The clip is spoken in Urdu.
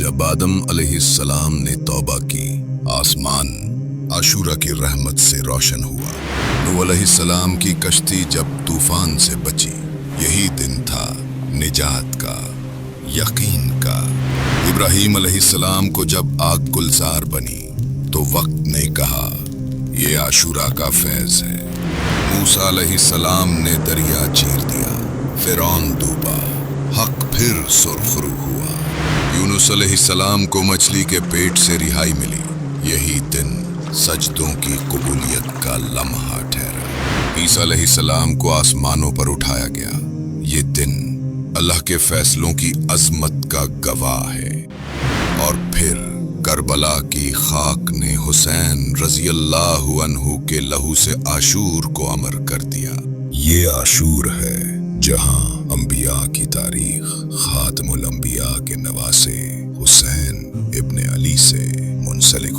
جب آدم علیہ السلام نے توبہ کی، آسمان عاشور کی رحمت سے روشن ہوا۔ نوح علیہ السلام کی کشتی جب طوفان سے بچی، یہی دن تھا نجات کا، یقین کا۔ ابراہیم علیہ السلام کو جب آگ گلزار بنی تو وقت نے کہا یہ عاشورہ کا فیض ہے۔ موسیٰ علیہ السلام نے دریا چیر دیا، فرعون ڈوبا، حق پھر سرخرو ہوا۔ یونس علیہ السلام کو مچھلی کے پیٹ سے رہائی ملی، یہی دن سجدوں کی قبولیت کا لمحہ ٹھہرا۔ عیسیٰ علیہ السلام کو آسمانوں پر اٹھایا گیا، یہ دن اللہ کے فیصلوں کی عظمت کا گواہ ہے۔ اور پھر کربلا کی خاک نے حسین رضی اللہ عنہ کے لہو سے عاشور کو امر کر دیا۔ یہ عاشور ہے جہاں انبیاء کی تاریخ خاتم الانبیاء کے نواسے حسین ابن علی سے منسلک